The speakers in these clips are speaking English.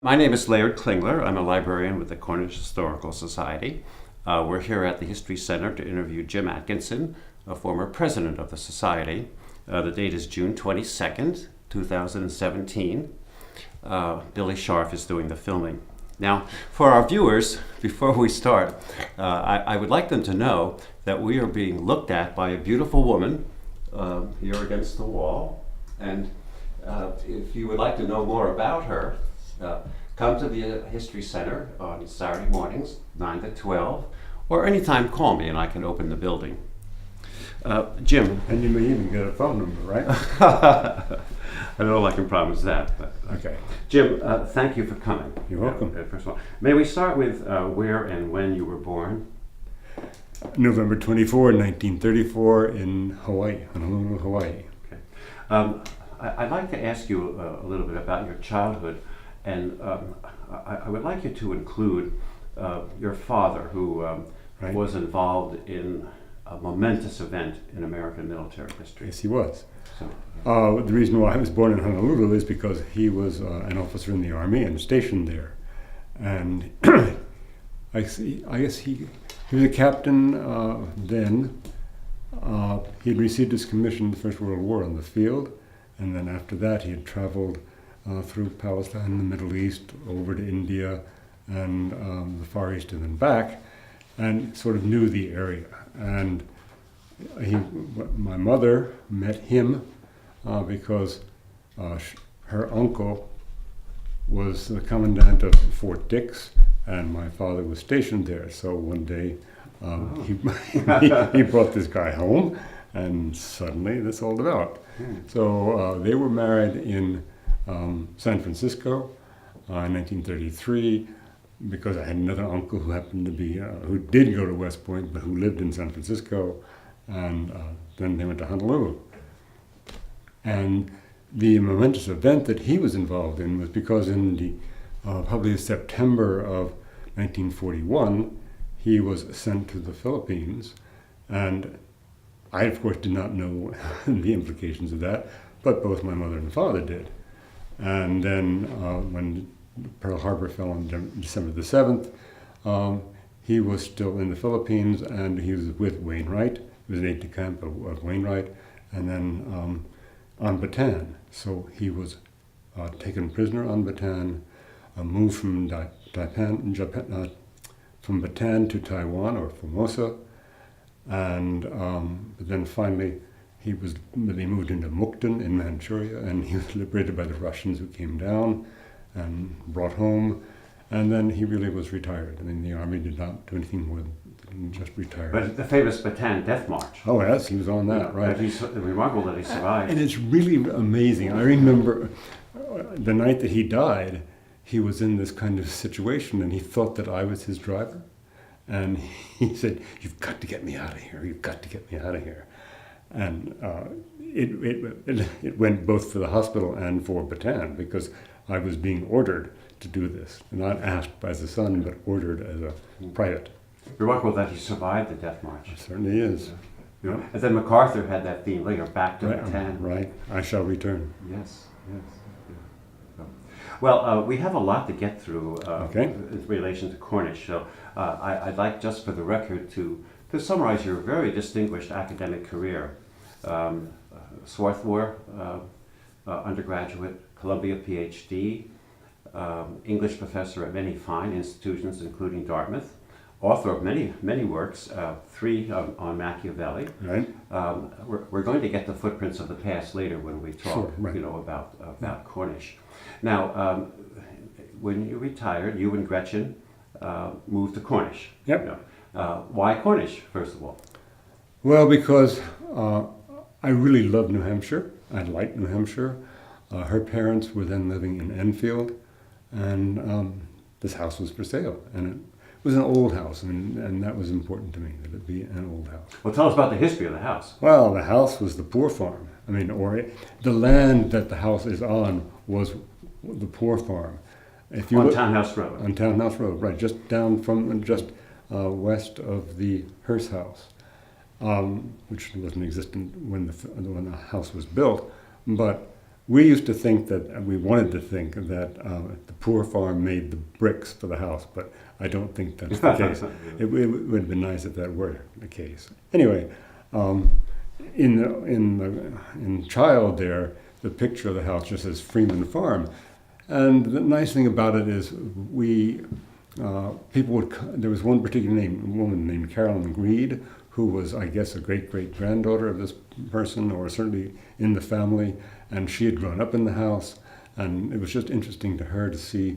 My name is Laird Klingler. I'm a librarian with the Cornish Historical Society. We're here at the History Center to interview Jim Atkinson, a former president of the Society. The date is June 22nd, 2017. Billy Scharf is doing the filming. Now, for our viewers, before we start, I would like them to know that we are being looked at by a beautiful woman here against the wall. And if you would like to know more about her, come to the History Center on Saturday mornings, 9 to 12, or anytime call me and I can open the building. Jim. And you may even get a phone number, right? I don't know if I can promise that. But, okay. Jim, thank you for coming. You're welcome. First of all, may we start with where and when you were born? November 24, 1934 in Hawaii, Honolulu, Hawaii. Okay. I'd like to ask you a little bit about your childhood. And I would like you to include your father, who right. was involved in a momentous event in American military history. Yes, he was. So, the reason why I was born in Honolulu is because he was an officer in the Army and stationed there. And I guess he was a captain then. He had received his commission in the First World War on the field, and then after that he had traveled through Palestine and the Middle East, over to India and the Far East and then back, and sort of knew the area. And my mother met him because her uncle was the commandant of Fort Dix, and my father was stationed there. So one day he brought this guy home, and suddenly this all developed. So they were married in San Francisco in 1933, because I had another uncle who happened to be, who did go to West Point, but who lived in San Francisco, and then they went to Honolulu. And the momentous event that he was involved in was because in the probably September of 1941, he was sent to the Philippines, and I, of course, did not know the implications of that, but both my mother and father did. And then when Pearl Harbor fell on December the 7th, he was still in the Philippines, and he was with Wainwright. He was an aide-de-camp of Wainwright, and then on Bataan. So he was taken prisoner on Bataan, moved from from Bataan to Taiwan or Formosa, and but then finally they moved into Mukden in Manchuria, and he was liberated by the Russians, who came down and brought home, and then he really was retired. I mean, the Army did not do anything more than just retire. but the famous Bataan Death March. Oh yes, he was on that, right? He's remarkable that he survived. And it's really amazing. I remember the night that he died, he was in this kind of situation, and he thought that I was his driver. And he said, "You've got to get me out of here. You've got to get me out of here." And it went both for the hospital and for Bataan, because I was being ordered to do this, not asked as a son, but ordered as a private. Remarkable that he survived the Death March. It certainly is. Yeah. And then MacArthur had that theme later, back to Bataan. Right. I shall return. Yes. Yeah. Well, we have a lot to get through in relation to Cornish, so I'd like, just for the record, to summarize your very distinguished academic career. Swarthmore, undergraduate, Columbia PhD, English professor at many fine institutions, including Dartmouth, author of many works, 3 on Machiavelli. Right. We're going to get to Footprints of the Past later when we talk, Sure, right. about Cornish. Now, when you retired, you and Gretchen moved to Cornish. Yep. Why Cornish, first of all? Well, because I really love New Hampshire. I like New Hampshire. Her parents were then living in Enfield, and this house was for sale. And it was an old house, and that was important to me, that it be an old house. Well, tell us about the history of the house. Well, the house was the poor farm. I mean, the land that the house is on was the poor farm. If you on Townhouse Road. On Townhouse Road, right, just down from, west of the Hearst House, which wasn't existent when the house was built. But we used to think that, we wanted to think that the poor farm made the bricks for the house, but I don't think that's the case. It would have been nice if that were the case. Anyway, in child there, the picture of the house just says Freeman Farm. And the nice thing about it is there was one particular woman named Carolyn Greed, who was, I guess, a great-great-granddaughter of this person, or certainly in the family, and she had grown up in the house, and it was just interesting to her to see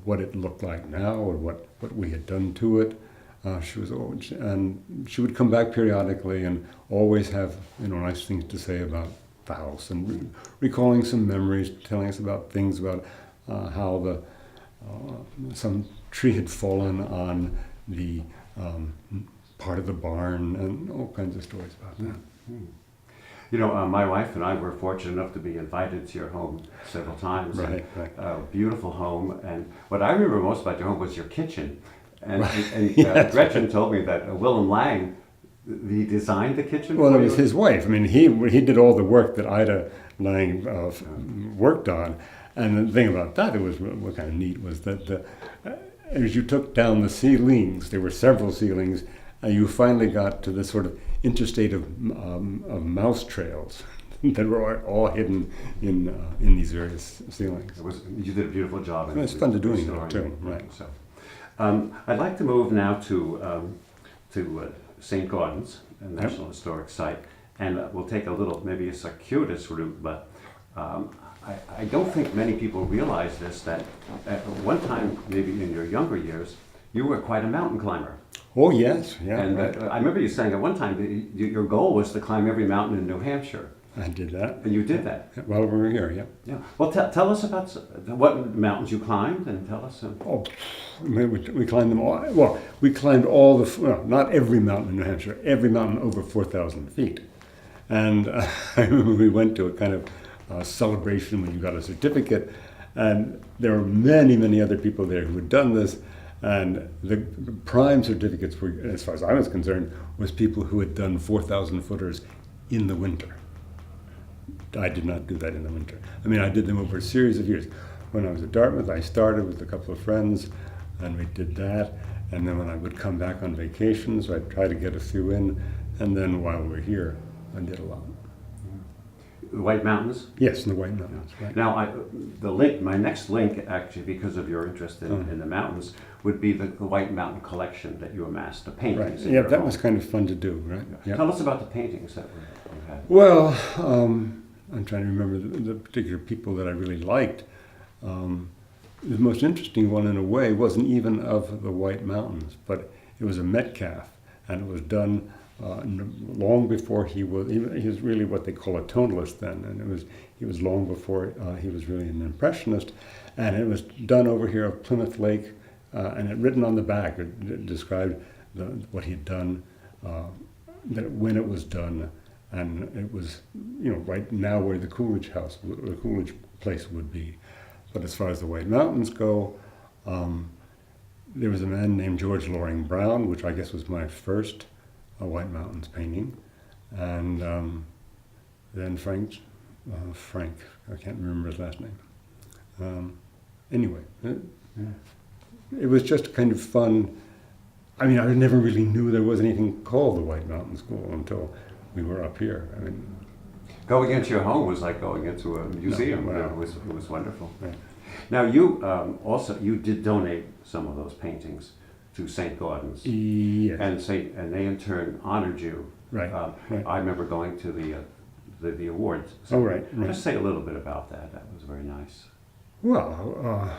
what it looked like now, or what we had done to it. She was old, and she would come back periodically and always have nice things to say about the house, and recalling some memories, telling us about things about how some tree had fallen on the part of the barn, and all kinds of stories about that. You know, my wife and I were fortunate enough to be invited to your home several times. Right. Beautiful home, and what I remember most about your home was your kitchen. And, Yes. Gretchen told me that Willem Lang, he designed the kitchen. Well, for it was you? his wife. I mean, he did all the work that Ida Lang worked on. And the thing about that, it was what kind of neat was that as you took down the ceilings, there were several ceilings, you finally got to this sort of interstate of mouse trails that were all hidden in these various ceilings. You did a beautiful job. It's fun to doing that too, right? So, I'd like to move now to St. Gordon's, a National Historic Site, and we'll take maybe a circuitous route, but I don't think many people realize this, that at one time, maybe in your younger years, you were quite a mountain climber. Oh, yes, yeah. And right. I remember you saying at one time that your goal was to climb every mountain in New Hampshire. I did that. And you did that. While we were here, yeah. Yeah. Well, tell us about what mountains you climbed, and tell us. We climbed them all. Well, we climbed all not every mountain in New Hampshire, every mountain over 4,000 feet. And I remember we went to a kind of celebration when you got a certificate, and there were many, many other people there who had done this. And the prime certificates were, as far as I was concerned, was people who had done 4,000 footers in the winter. I did not do that in the winter. I mean, I did them over a series of years. When I was at Dartmouth, I started with a couple of friends, and we did that. And then when I would come back on vacations, I'd try to get a few in. And then while we were here, I did a lot. The White Mountains? Yes, in the White Mountains, right. Now, my next link, actually, because of your interest in the mountains, would be the White Mountain collection that you amassed, the paintings. Right. Yeah, that was kind of fun to do, right? Yeah. Tell us about the paintings that you had. Well, I'm trying to remember the particular people that I really liked. The most interesting one, in a way, wasn't even of the White Mountains, but it was a Metcalfe, and it was done long before he was really what they call a tonalist then, and he was long before he was really an impressionist, and it was done over here at Plymouth Lake, and it written on the back, it described what he had done, that when it was done, and it was right now where the Coolidge house, the Coolidge place would be. But as far as the White Mountains go, there was a man named George Loring Brown, which I guess was my first White Mountains painting, and then Frank, I can't remember his last name. Anyway, it was just kind of fun. I mean, I never really knew there was anything called the White Mountain School until we were up here. I mean, going into your home was like going into a museum. No, wow. It was wonderful. Right. Now, you you did donate some of those paintings to St. Gordon's. Yes. And they in turn honored you. Right. Right. I remember going to the awards. Oh, right. Just say a little bit about that. That was very nice. Well,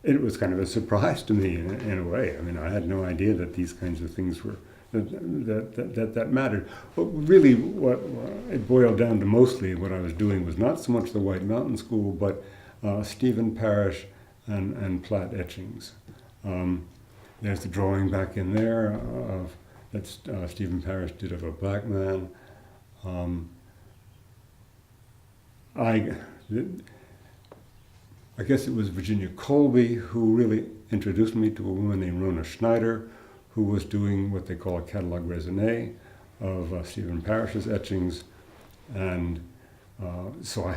it was kind of a surprise to me in a way. I mean, I had no idea that these kinds of things were that mattered. But really, what it boiled down to mostly what I was doing was not so much the White Mountain School, but Stephen Parrish and Platt etchings. There's the drawing back in there that Stephen Parrish did of a black man. I guess it was Virginia Colby who really introduced me to a woman named Rona Schneider, who was doing what they call a catalogue raisonné of Stephen Parrish's etchings. And so I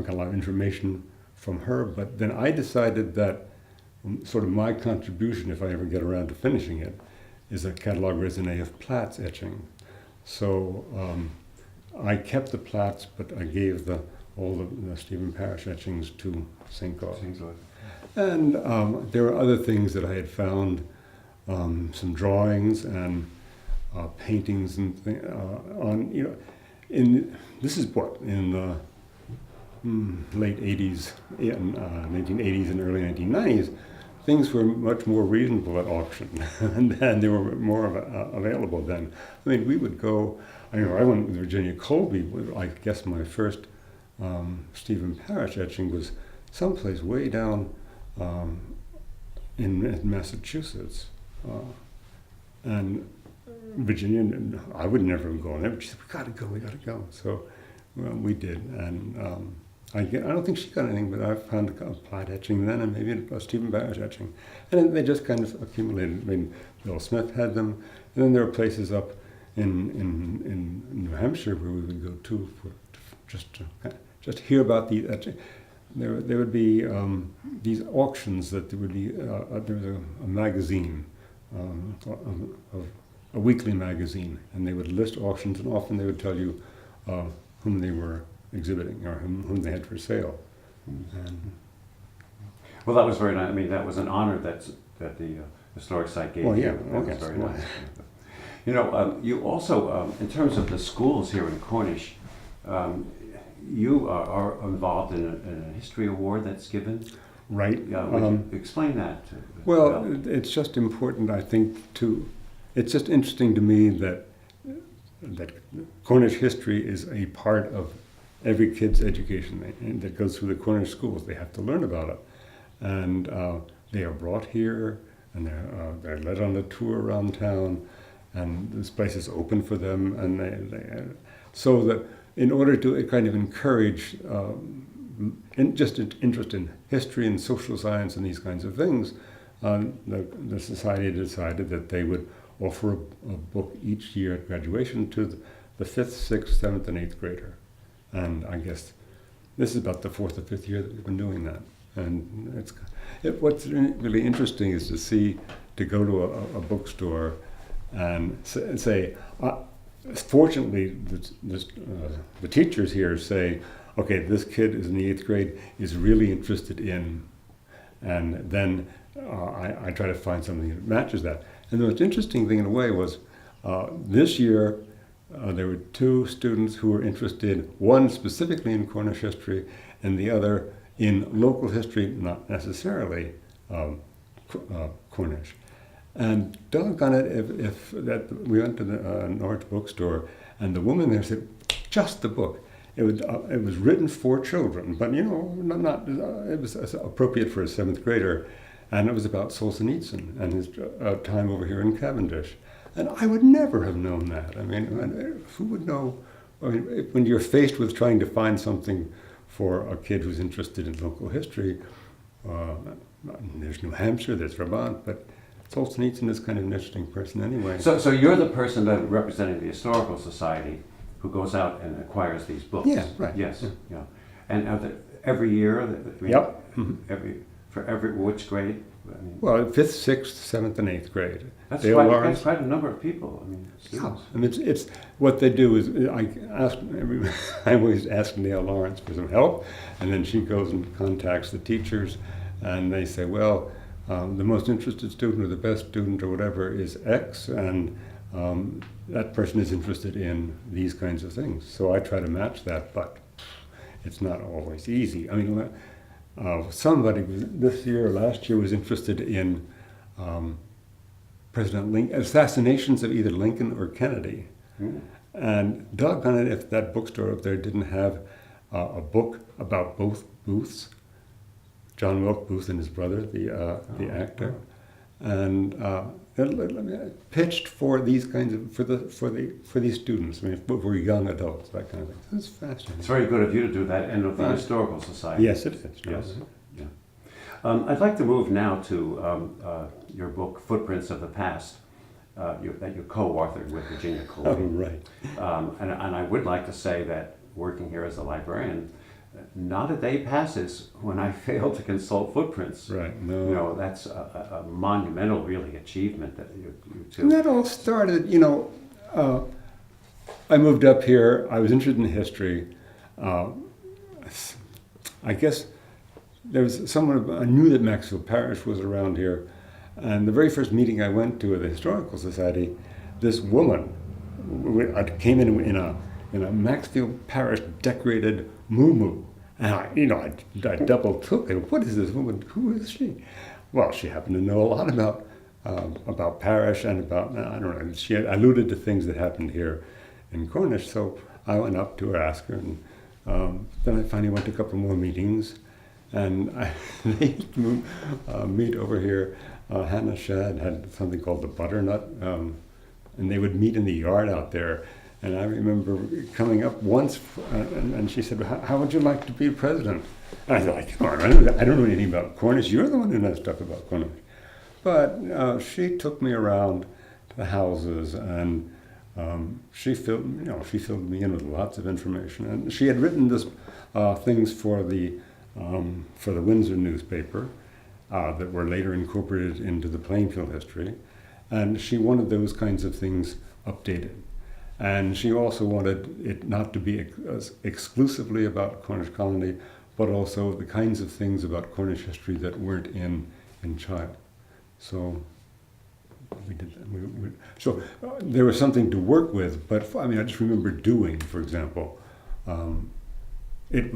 got a lot of information from her, but then I decided that sort of my contribution, if I ever get around to finishing it, is a catalog raisonné of Platt's etching. So I kept the Platts, but I gave all the Stephen Parrish etchings to Cinco. And there were other things that I had found, some drawings and paintings and on, you know, this is what, in the late 80s, 1980s and early 1990s, things were much more reasonable at auction, and they were more available then. I mean, we would go, I went with Virginia Colby. I guess my first Stephen Parrish etching was someplace way down in Massachusetts. And Virginia, I would never go in there, but she said, we gotta go. So we did, and I don't think she got anything, but I found a Platt etching then, and maybe a Stephen Parrish etching. And then they just kind of accumulated. I mean, Bill Smith had them, and then there were places up in New Hampshire where we would go to just hear about the etching. There would be these auctions that there would be. There was a magazine, a weekly magazine, and they would list auctions, and often they would tell you whom they were exhibiting or whom they had for sale. And well, that was very nice. I mean, that was an honor that the historic site gave you. That was very nice. You know, you also, in terms of the schools here in Cornish, you are involved in a history award that's given. Right. Would you explain that? Well, it's just important, I think, it's just interesting to me that Cornish history is a part of every kid's education that goes through the Cornish schools. They have to learn about it. And they are brought here, and they're led on a tour around town, and this place is open for them. And so that in order to kind of encourage just an interest in history and social science and these kinds of things, the society decided that they would offer a book each year at graduation to the 5th, 6th, 7th, and 8th grader. And I guess this is about the 4th or 5th year that we've been doing that. And what's really interesting is to go to a bookstore and say, fortunately, the teachers here say, okay, this kid is in the 8th grade, is really interested in, and then I try to find something that matches that. And the most interesting thing in a way was this year there were 2 students who were interested, one specifically in Cornish history and the other in local history, not necessarily Cornish. And doggone it, if that we went to the Norwich bookstore, and the woman there said, just the book. It was written for children, but you know, it was appropriate for a 7th grader, and it was about Solzhenitsyn and his time over here in Cavendish. And I would never have known that. I mean, who would know? I mean, when you're faced with trying to find something for a kid who's interested in local history, there's New Hampshire, there's Vermont, but Solzhenitsyn is kind of an interesting person anyway. So you're the person that representing the Historical Society who goes out and acquires these books. Yeah, right. Yes, yeah. And every year? Yep. For every, which grade? I mean, well, 5th, 6th, 7th, and 8th grade. That's quite a number of people. I mean, students. Yeah. I mean, it's what they do is I always ask Neil Lawrence for some help, and then she goes and contacts the teachers, and they say, well, the most interested student or the best student or whatever is X, and that person is interested in these kinds of things. So I try to match that, but it's not always easy. I mean, somebody this year or last year was interested in President Lincoln, assassinations of either Lincoln or Kennedy. And doggone it if that bookstore up there didn't have a book about both Booths, John Wilkes Booth and his brother, the actor, and pitched for these kinds of for these students. I mean, for young adults, that kind of thing. It's fascinating. It's very good of you to do that, and of the Historical Society. Yes, it is. Yes. Yeah. I'd like to move now to your book, Footprints of the Past, that you co-authored with Virginia Colby. Oh, right. And I would like to say that working here as a librarian, not a day passes when I fail to consult footprints. Right. No. You know, that's a monumental, really, achievement that you two. And that all started, I moved up here. I was interested in history. I guess there was someone, I knew that Maxfield Parrish was around here. And the very first meeting I went to at the Historical Society, this woman came in a Maxfield Parrish decorated muumuu. And I double took it. What is this woman? Who is she? Well, she happened to know a lot about Parrish and about, I don't know, she alluded to things that happened here in Cornish. So I went up to her, asked her, and then I finally went to a couple more meetings. And they meet over here. Hannah Shad had something called the Butternut, and they would meet in the yard out there. And I remember coming up once, and she said, "How would you like to be president?" And I thought, I don't know anything about Cornish. You're the one who knows stuff about Cornish. But she took me around to the houses, and she filled me in with lots of information. And she had written this things for the Windsor newspaper that were later incorporated into the Plainfield history, and she wanted those kinds of things updated. And she also wanted it not to be exclusively about Cornish colony, but also the kinds of things about Cornish history that weren't in Child. So we did that. So there was something to work with, but I just remember doing, for example, there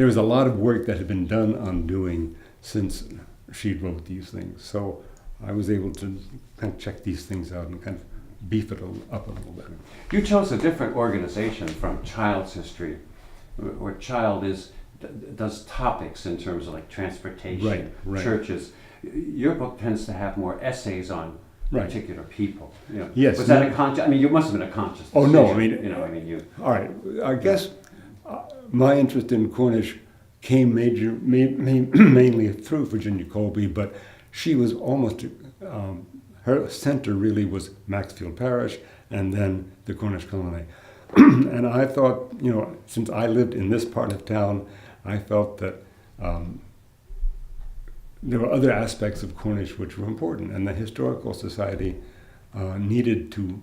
was a lot of work that had been done on doing since she wrote these things. So I was able to kind of check these things out and kind of beef it up a little bit. You chose a different organization from Child's history, where Child does topics in terms of like transportation, right. churches. Your book tends to have more essays on particular people. Yes. Was that a conscious? You must have been a conscious decision. Oh no, you. All right. I guess my interest in Cornish came mainly through Virginia Colby, but she was almost. Her center really was Maxfield Parrish and then the Cornish colony. And I thought, since I lived in this part of town, I felt that there were other aspects of Cornish which were important, and the Historical Society needed to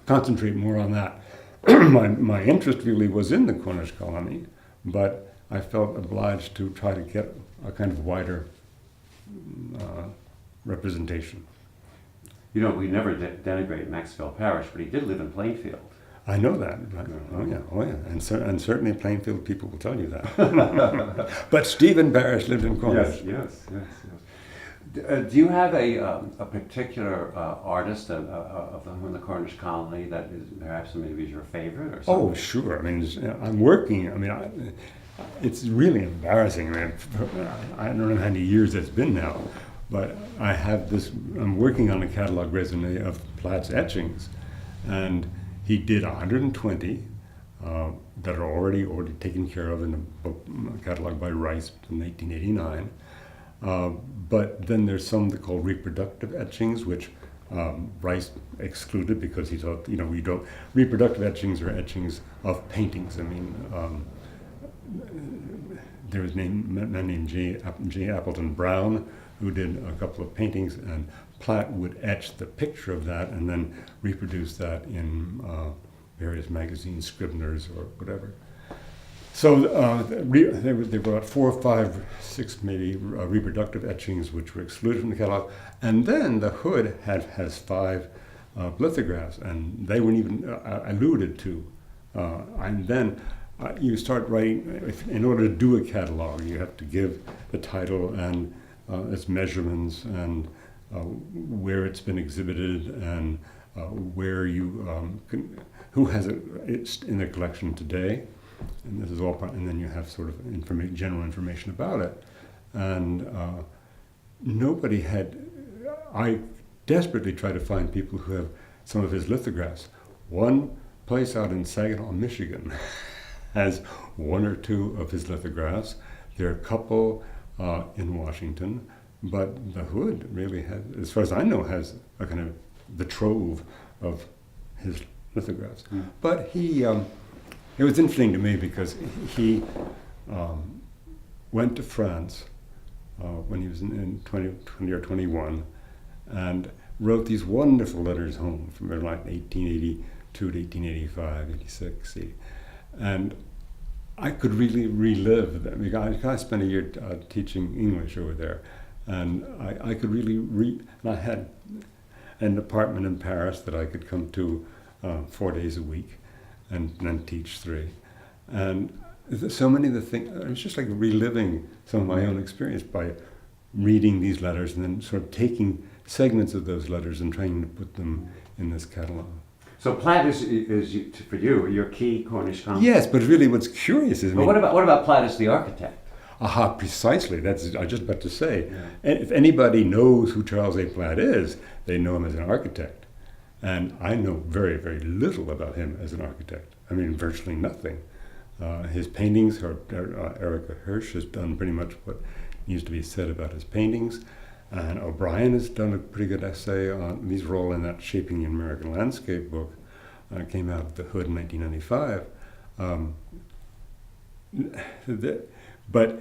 concentrate more on that. My interest really was in the Cornish colony, but I felt obliged to try to get a kind of wider representation. We never denigrate Maxfield Parrish, but he did live in Plainfield. I know that. Right? Oh yeah, and certainly Plainfield people will tell you that. But Stephen Parrish lived in Cornish. Yes. Do you have a particular artist from the Cornish colony that is perhaps maybe your favorite or something? Oh, sure. I'm working. It's really embarrassing. I don't know how many years it's been now, but I have this. I'm working on a catalog raisonné of Platt's etchings, and he did 120 that are already taken care of in a catalog by Rice in 1889. But then there's some that called reproductive etchings, which Rice excluded because he thought, we don't. Reproductive etchings are etchings of paintings. There was a man named J. Appleton Brown who did a couple of paintings, and Platt would etch the picture of that and then reproduce that in various magazines, Scribner's or whatever. So there were about 4 or 5, 6 maybe reproductive etchings which were excluded from the catalog. And then the hood has 5 lithographs, and they weren't even alluded to. And then you start writing. In order to do a catalog, you have to give the title and its measurements and where it's been exhibited and where who has it in the collection today. And this is all part, and then you have sort of general information about it. And nobody had. I desperately try to find people who have some of his lithographs. One place out in Saginaw, Michigan, has 1 or 2 of his lithographs. There are a couple in Washington, but the hood really has, as far as I know, has a kind of the trove of his lithographs. But it was interesting to me because he went to France when he was in 20 or 21 and wrote these wonderful letters home from like 1882 to 1885, 86. And I could really relive them. Because I spent a year teaching English over there, and I could really and I had an apartment in Paris that I could come to 4 days a week and then teach 3. And so many of the things, it was just like reliving some of my own experience by reading these letters and then sort of taking segments of those letters and trying to put them in this catalog. So Platt is for you your key Cornish concept. Yes, but really what's curious is... But what about Platt as the architect? Aha, precisely. That's I was just about to say. Yeah. And if anybody knows who Charles A. Platt is, they know him as an architect. And I know very, very little about him as an architect. I mean, virtually nothing. His paintings, Erica Hirsch has done pretty much what needs to be said about his paintings. And O'Brien has done a pretty good essay on, these were all in that Shaping the American Landscape book. Came out of the Hood in 1995. But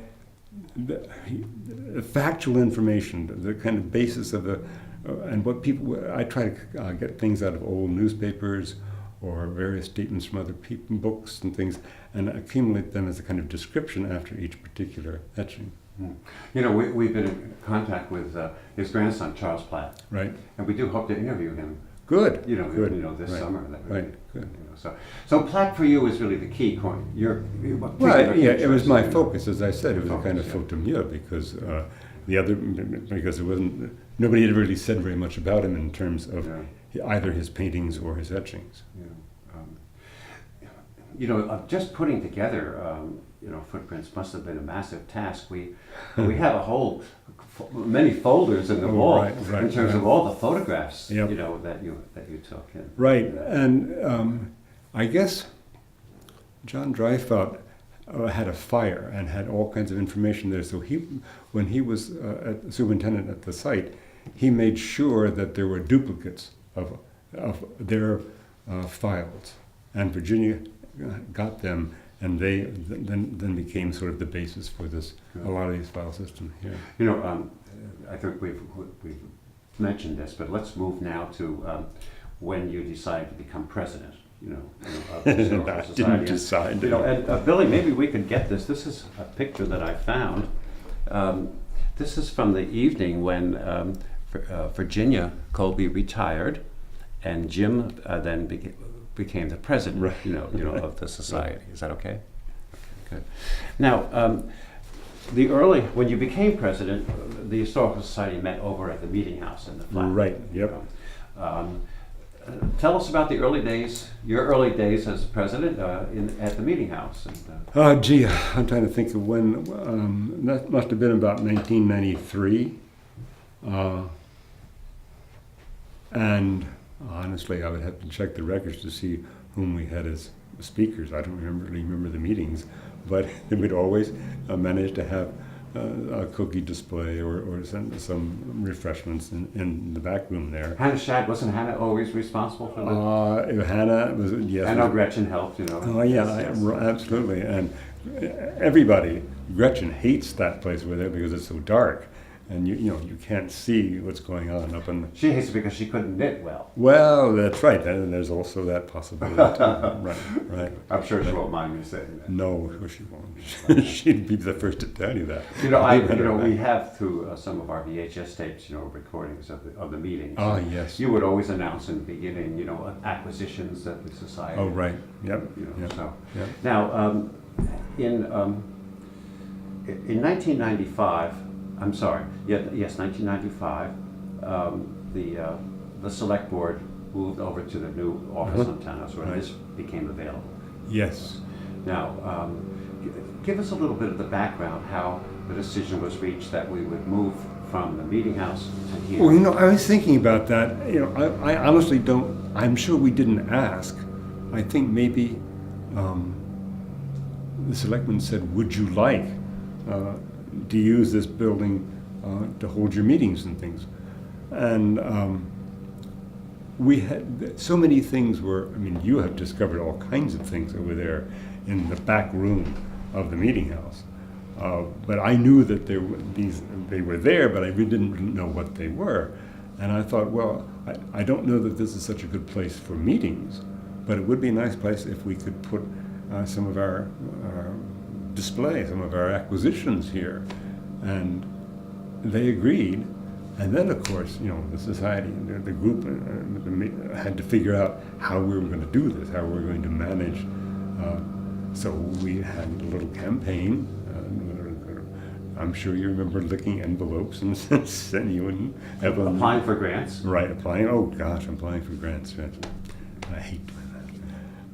the factual information, the kind of basis of and what people, I try to get things out of old newspapers or various statements from other people, books and things, and accumulate them as a kind of description after each particular etching. You know, we've been in contact with his grandson, Charles Platt. Right. And we do hope to interview him. Good. Good. This right. summer. Right. Good. So Platt for you is really the key coin. It was my focus, as I said. It was a kind of faute mieux because because it wasn't, nobody had really said very much about him in terms of either his paintings or his etchings. Just putting together footprints must have been a massive task. We have a whole many folders in the wall in terms of all the photographs that you took. Right, and I guess John Dreyfus had a fire and had all kinds of information there. So when he was superintendent at the site, he made sure that there were duplicates of their files, and Virginia got them. And they then became sort of the basis for this, a lot of these file systems here. I think we've mentioned this, but let's move now to when you decided to become president. Of the Historical Society. Didn't decide. And Billy, maybe we could get this. This is a picture that I found. This is from the evening when Virginia Colby retired, and Jim then became the president, of the society. Is that okay? Good. Now, when you became president, the Historical Society met over at the Meeting House in the flat. Right. Yep. Tell us about your early days as president at the Meeting House. I'm trying to think of when. That must have been about 1993, and. Honestly, I would have to check the records to see whom we had as speakers. I don't really remember the meetings, but we'd always manage to have a cookie display or some refreshments in the back room there. Hannah Shad, wasn't Hannah always responsible for that? Hannah was, yes. I know Gretchen helped, Oh yeah, yes. Absolutely. And everybody, Gretchen hates that place over there because it's so dark. And you can't see what's going on up in. She hates it because she couldn't knit well. Well, that's right. And there's also that possibility too. Right. I'm sure she won't mind me saying that. No, she won't. She'd be the first to tell you that. We have through some of our VHS tapes, recordings of the meetings. Ah, yes. You would always announce in the beginning, acquisitions that the society. Oh, right. Yep. So now in 1995. I'm sorry. Yes, 1995. The select board moved over to the new office on Townhouse where this became available. Yes. Now, give us a little bit of the background how the decision was reached that we would move from the Meeting House to here. Well, I was thinking about that. I honestly don't. I'm sure we didn't ask. I think maybe the selectmen said, "Would you like?" to use this building to hold your meetings and things. And we had so many things were, I mean, you have discovered all kinds of things over there in the back room of the meeting house. But I knew that they were there, but I really didn't know what they were. And I thought, well, I don't know that this is such a good place for meetings, but it would be a nice place if we could put some of our display, some of our acquisitions here. And they agreed. And then, of course, the society, the group had to figure out how we were going to do this, how we were going to manage. So we had a little campaign. I'm sure you remember licking envelopes and sending you and Evelyn. Applying for grants. Right, applying. Oh gosh, applying for grants. I hate doing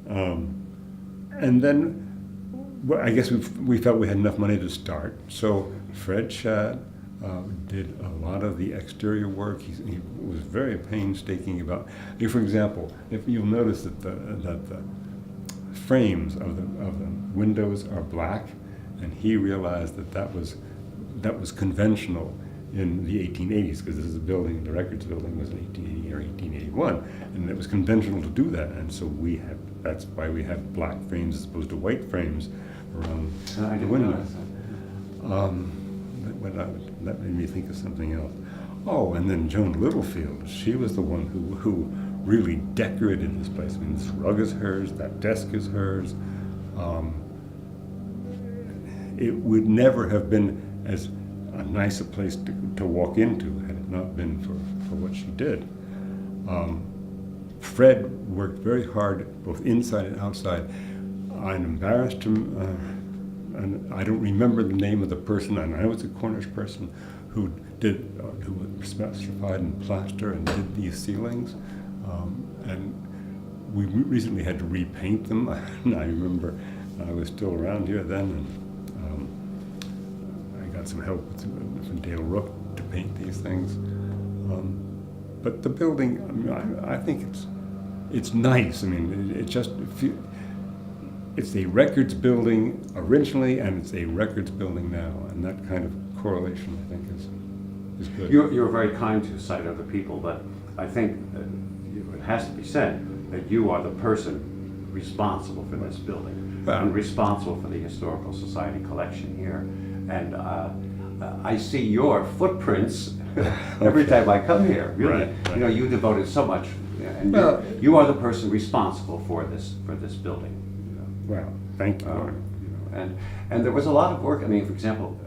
that. And then, well, I guess we felt we had enough money to start. So Fred Shad did a lot of the exterior work. He was very painstaking about. For example, if you'll notice that the frames of the windows are black, and he realized that was conventional in the 1880s, because this is a building, the records building was in 1880 or 1881, and it was conventional to do that, and so that's why we have black frames as opposed to white frames around the windows. That made me think of something else. Oh, and then Joan Littlefield, she was the one who really decorated this place. I mean, this rug is hers, that desk is hers. It would never have been as nice a place to walk into had it not been for what she did. Fred worked very hard, both inside and outside. I'm embarrassed to, and I don't remember the name of the person, and I know it's a Cornish person who was specified in plaster and did these ceilings. And we recently had to repaint them. And I remember I was still around here then, and I got some help from Dale Rook to paint these things. But the building, I mean, I think it's nice. I mean, it's a records building originally, and it's a records building now, and that kind of correlation, I think, is good. You're very kind to cite other people, but I think it has to be said that you are the person responsible for this building, and responsible for the Historical Society collection here. And I see your footprints every time I come here. Really, right. You devoted so much, and you are the person responsible for this building. Well, thank you. And there was a lot of work. I mean, for example,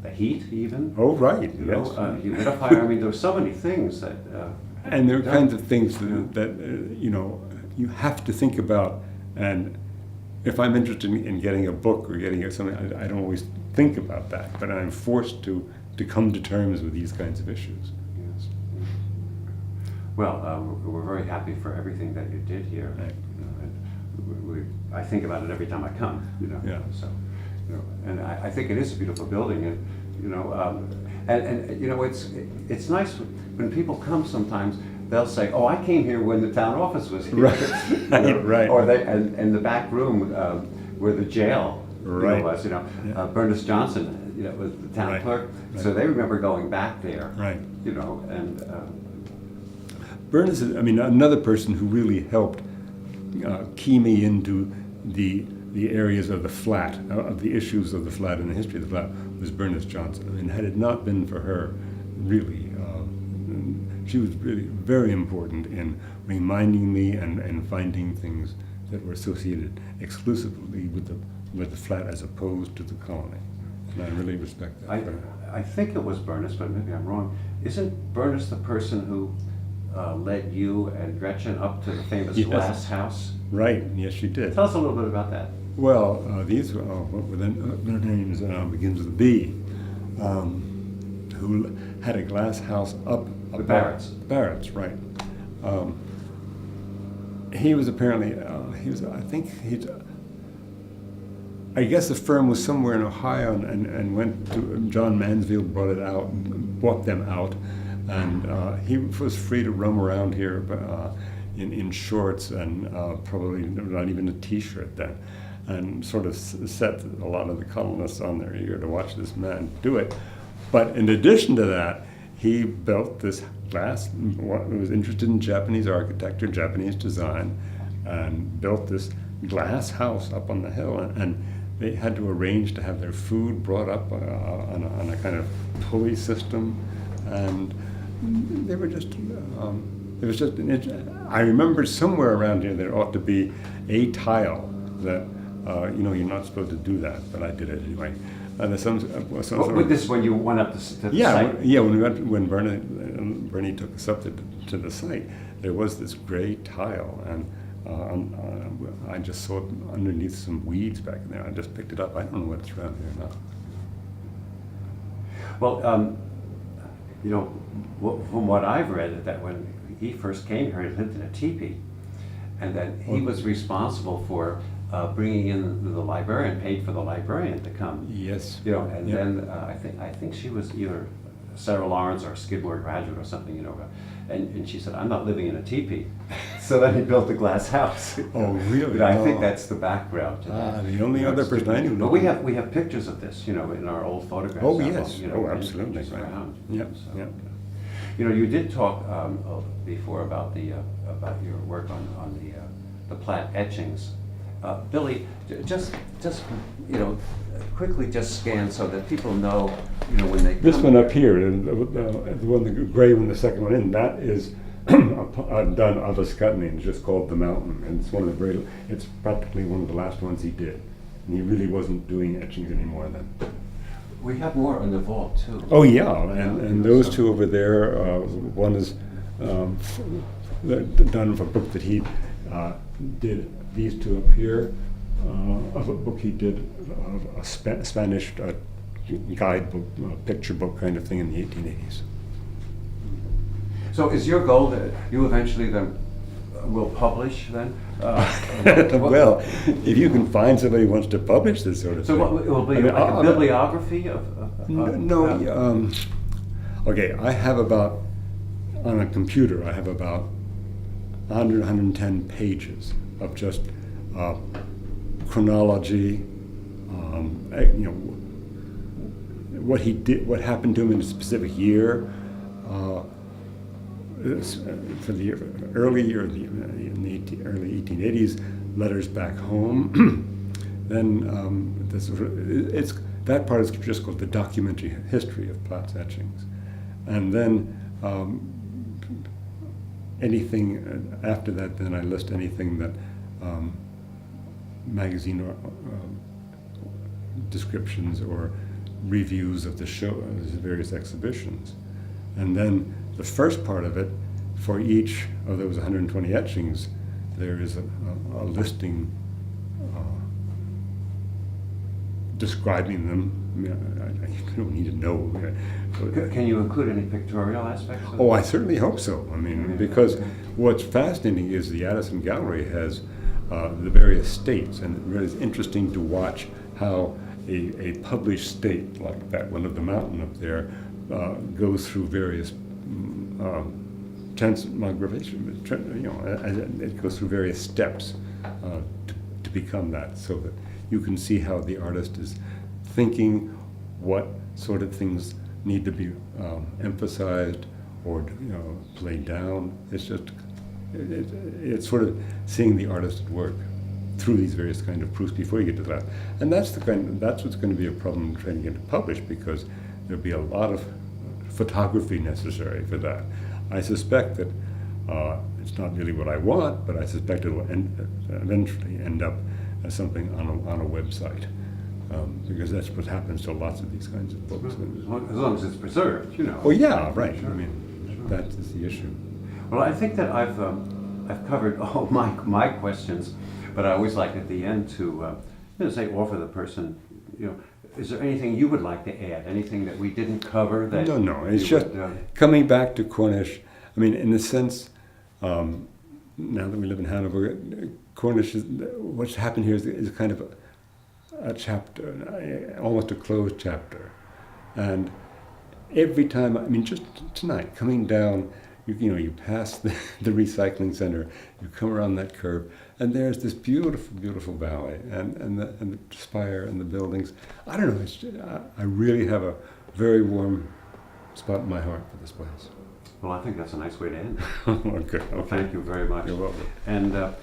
the heat even. Oh, right. Yes. Humidifier. I mean, there were so many things that. And there are kinds of things that you have to think about. And if I'm interested in getting a book or getting something, I don't always think about that. But I'm forced to come to terms with these kinds of issues. Yes. Well, we're very happy for everything that you did here. Right. I think about it every time I come. Yeah. So, and I think it is a beautiful building, and it's nice when people come. Sometimes they'll say, "Oh, I came here when the town office was here." Right. Right. Or and the back room where the jail was. Bernice Johnson, was the town clerk, so they remember going back there. Right. And Bernice is, another person who really helped key me into the areas of the flat, of the issues of the flat and the history of the flat, was Bernice Johnson. And had it not been for her, really, she was really very important in reminding me and finding things that were associated exclusively with the flat as opposed to the colony. And I really respect that. I think it was Bernice, but maybe I'm wrong. Isn't Bernice the person who led you and Gretchen up to the famous glass house? Right, yes, she did. Tell us a little bit about that. Well, these were, what were their names? Begins with a B. Who had a glass house up the Barretts. Barretts, right. He was apparently, I guess the firm was somewhere in Ohio and went to, John Mansfield bought them out, and he was free to roam around here in shorts and probably not even a t-shirt then, and sort of set a lot of the colonists on their ear to watch this man do it. But in addition to that, he built this glass, was interested in Japanese architecture, Japanese design, and built this glass house up on the hill, and they had to arrange to have their food brought up on a kind of pulley system, and they were just, it was just, I remember somewhere around here there ought to be a tile that, you're not supposed to do that, but I did it anyway. And there's With this, when you went up to the site? When Bernie took us up to the site, there was this gray tile, and I just saw it underneath some weeds back in there. I just picked it up. I don't know what's around here now. Well, from what I've read, that when he first came here, he lived in a teepee, and that he was responsible for bringing in the librarian, paid for the librarian to come. Yes. And then I think she was either Sarah Lawrence or a Skidmore graduate or something, and she said, "I'm not living in a teepee." So then he built a glass house. Oh, really? I think that's the background to that. The only other person I knew. But we have pictures of this, in our old photographs. Oh, yes. Absolutely. Right. Around. Yep. So, Yep. You did talk before about about your work on the Platt etchings. Billy, just quickly just scan so that people know, when they come. This one up here, the gray one, the second one in, that is done of a Scutney. It's just called The Mountain, and it's practically one of the last ones he did. And he really wasn't doing etchings anymore then. We have more in the vault too. Oh yeah, and those two over there, one is done for a book that he did. These two up here, of a book he did, a Spanish guidebook, picture book kind of thing in the 1880s. So is your goal that you eventually then will publish then? Well, if you can find somebody who wants to publish this sort of thing. So what will be a bibliography of? No. Okay, I have about, on a computer, I have about 100, 110 pages of just chronology, what he did, what happened to him in a specific year, for the early 1880s, letters back home. Then that part is just called the documentary history of Platt's etchings, and then anything after that. Then I list anything that magazine or descriptions or reviews of the show, the various exhibitions, and then the first part of it, for each of those 120 etchings, there is a listing describing them. I mean, you don't need to know. Can you include any pictorial aspects? Oh, I certainly hope so. I mean, because what's fascinating is the Addison Gallery has the various states, and it really is interesting to watch how a published state like that one of the mountain up there goes through various transmogrification, it goes through various steps to become that, so that you can see how the artist is thinking, what sort of things need to be emphasized or played down. It's just, it's sort of seeing the artist at work through these various kind of proofs before you get to that. And that's what's going to be a problem trying to get it published, because there'll be a lot of photography necessary for that. I suspect that it's not really what I want, but I suspect it will eventually end up as something on a website, because that's what happens to lots of these kinds of books. As long as it's preserved, Well, yeah, right. Sure. I mean, that is the issue. Well, I think that I've covered all my questions, but I always like at the end to say, offer the person, is there anything you would like to add? Anything that we didn't cover? That No. It's just coming back to Cornish. I mean, in the sense, now that we live in Hanover, Cornish what's happened here is kind of a chapter, almost a closed chapter. And every time, I mean, just tonight, coming down, you pass the recycling center, you come around that curve, and there's this beautiful, beautiful valley, and the spire and the buildings. I don't know. I really have a very warm spot in my heart for this place. Well, I think that's a nice way to end. Okay. Well, thank you very much. You're welcome. And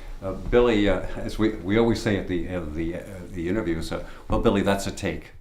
Billy, as we always say at the interviews, well, Billy, that's a take.